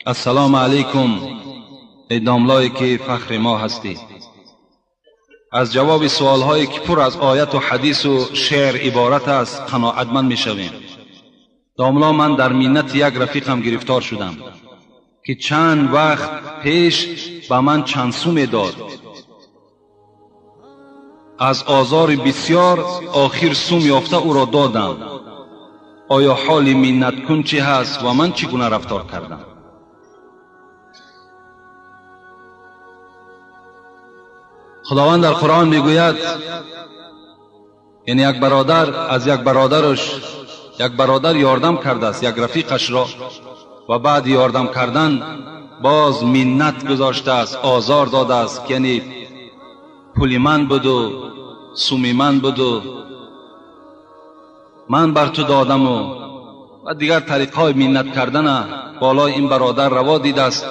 السلام علیکم ای داملایی که فخر ما هستی. از جواب سوالهایی که پر از آیت و حدیث و شعر عبارت است قناعتمند میشویم. داملا، من در منت یک رفیقم گرفتار شدم که چند وقت پیش به من چند سوم داد. از آزار بسیار آخر سوم یافته او را دادم. آیا حال منت کن چه هست و من چگونه رفتار کردم؟ خداوند در قرآن میگوید، یعنی یک برادر از یک برادر یاردم کرده است یک رفیقش را، و بعد یاردم کردن باز منت گذاشته است، آزار داده است، یعنی پولی من بود و سومی من بود و من بر تو دادم و دیگر طریقهای منت کردن بالای این برادر روا دیده است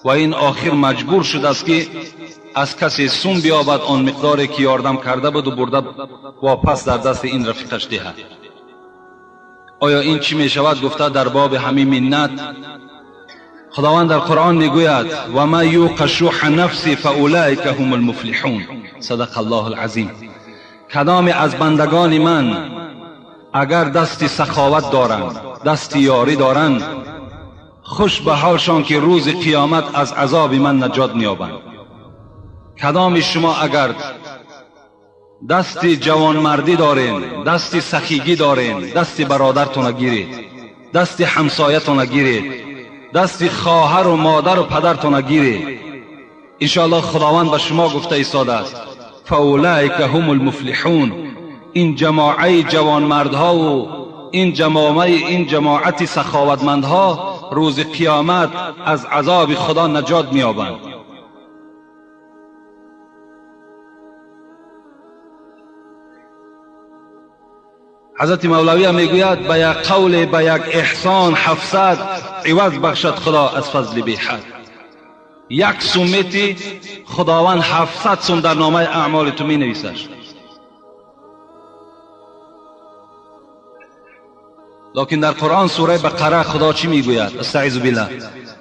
و این آخر مجبور شده است که از کسی سوم بیابد آن مقداری که یاردم کرده بود و برده واپس در دست این رفیقش دهد. آیا این چی می شود؟ گفته در باب همین منت خداوند در قرآن میگوید و ما یوق شح نفسی فاولئک هم المفلحون. صدق الله العظیم. کدام از بندگان من اگر دست سخاوت دارند، دست یاری دارند، خوش به حالشان که روز قیامت از عذاب من نجات می‌یابند. کدام شما اگر دست جوانمردی دارین، دست سخیگی دارین، دست برادرتون گیرید، دست همسایتون گیرید، دست خواهر و مادر و پدرتون گیرید، انشاءالله خداوند به شما گفته ایستاده است فاولئک هم المفلحون. این جماعه جوانمردها و این جماعت سخاوتمندها روز قیامت از عذاب خدا نجات می‌یابند. حضرت مولوی هم میگوید به یک قول، به یک احسان 700 عوض بخشد خدا از فضل بی حد. یک سومتی خداوند 700 سوم در نامه اعمال تو می نویسش. لکن در قرآن سوره بقره خدا چی میگوید؟ استعیذ بالله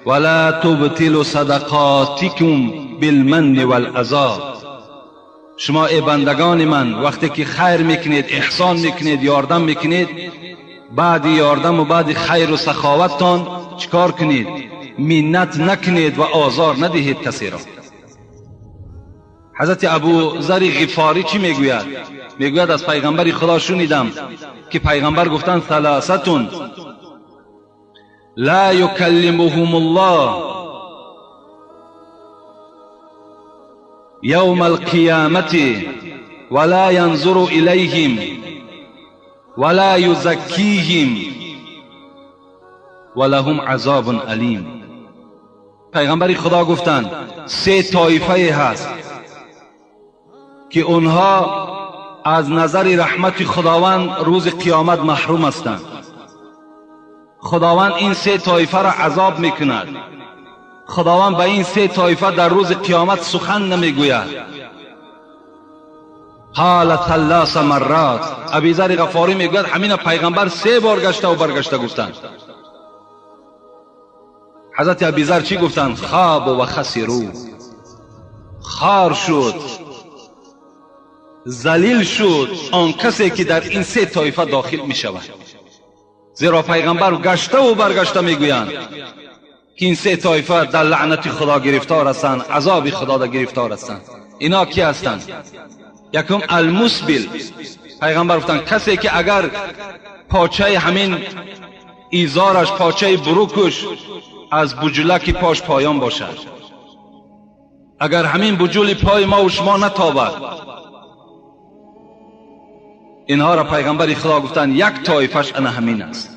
ولا تبطلوا صدقاتکم بالمن والعذاب. شما ای بندگان من وقتی که خیر میکنید، احسان میکنید، یاردم میکنید، بعد یاردم و بعد خیر و سخاوتتان چیکار کنید؟ منت نکنید و آزار ندهید کسی را. حضرت ابو ذر غفاری چی میگوید؟ میگوید از پیغمبر خدا شنیدم که پیغمبر گفتند ثلاثه لا یکلمهم الله یوم القیامت ولا ینظر الیهم ولا یزکیهم ولهم عذاب علیم. پیغمبر خدا گفتند 3 طایفه هست که اونها از نظر رحمت خداوند روز قیامت محروم هستند. خداوند این 3 طایفه را عذاب میکند. خداوند به این 3 طایفه در روز قیامت سخن نمیگوید. قال 3 مرات. ابی ذر غفاری میگوید همین پیغمبر 3 بار گشته و برگشته گفتند. حضرت ابی ذر چی گفتند؟ خاب و خسروا. خار شد، ذلیل شد آن کسی که در این 3 طایفه داخل می شود. زیرا پیغمبر گشته و برگشته میگویند که این 3 طایفه در لعنت خدا گرفتار هستند، عذاب خدا در گرفتار هستند. اینا کی هستند؟ یکم المسبل. پیغمبر گفتند کسی که اگر پاچه همین ایزارش، پاچه بروکش از بجلک پاش پایان باشد، اگر همین بجول پای ما و شما نتابد، اینها را پیغمبر خدا گفتند یک طایفش انا همین است.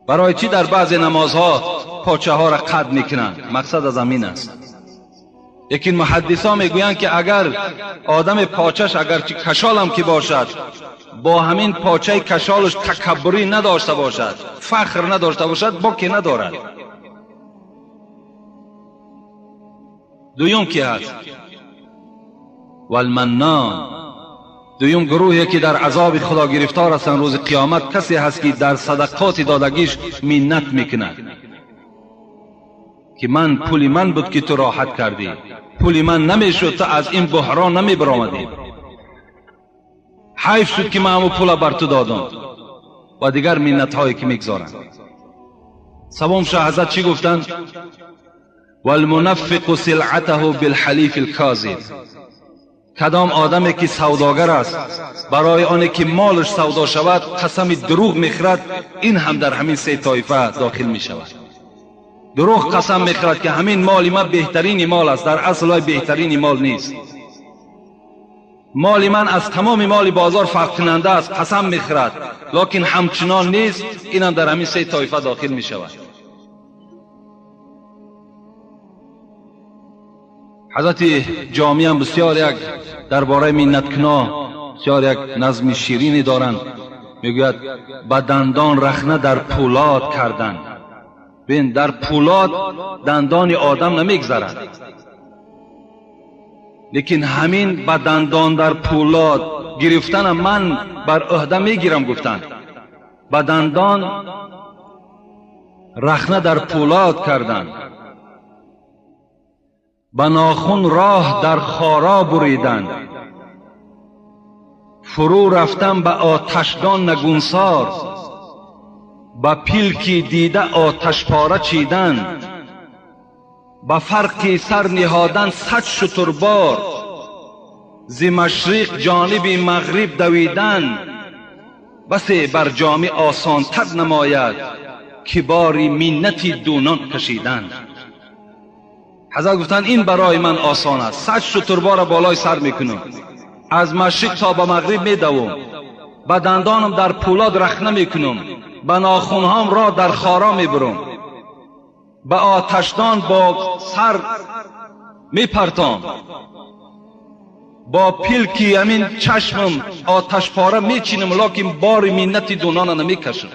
برای چی در بعض نمازها پاچه ها را قطع میکنند؟ مقصد از همین است. لیکن محدثا میگویند که اگر آدم پاچش اگر چی کشال هم که باشد، با همین پاچه کشالش تکبری نداشته باشد، فخر نداشته باشد، باکی ندارد. دویم کی هست؟ والمنان. دویم گروهی که در عذاب خدا گرفتار هستند روز قیامت کسی هست که در صدقات دادگیش منت میکند. که من پول من بود که تو راحت کردی، پول من نمیشد تو از این بحران نمی برآمدی، حیف شد که من همون پول بر تو دادم. و دیگر منت هایی که میگذارن. سوم شاه حضرت چی گفتند؟ والمنفق سلعته بالحلیف الکاذب. کدام آدمی که سوداگر است برای آنه که مالش سودا شود قسم دروغ میخورد، این هم در همین سه طایفه داخل می شود. دروغ قسم میخورد که همین مال ما بهترین مال است، در اصل بهترین مال نیست. مال من از تمام مال بازار فرق کننده است قسم میخورد، لکن همچنان نیست. این هم در همین سه طایفه داخل می شود. حضرت جامی هم بسیار یک درباره منت کنا بسیار یک نظم شیرینی دارند. میگوید با دندان رخنه در پولاد کردن. ببین در پولاد دندان آدم نمیگذرد، لیکن همین با دندان در پولاد گرفتن من بر عهده میگیرم. گفتن با دندان رخنه در پولاد کردن، با ناخن راه در خارا بریدن، فرو رفتن به آتشدان نگونسار، با پیلکی دیده آتش پاره چیدن، با فرقی سر نهادن 100 شتربار، ز مشرق جانب مغرب دویدن، بس بر جامع آسان تر نماید که باری منتی دونان کشیدن. حضرت گفتن این برای من آسان است، 100 شتربار بالای سر میکنم، از مشرق تا به مغرب میدوم، با دندانم در پولاد رخنه میکنم، با ناخنهام را در خارا میبرم، با آتشدان با سر میپرتام، با پیلکی همین چشمم آتش پاره میچینم، لکن بار منت دونان نمیکشم.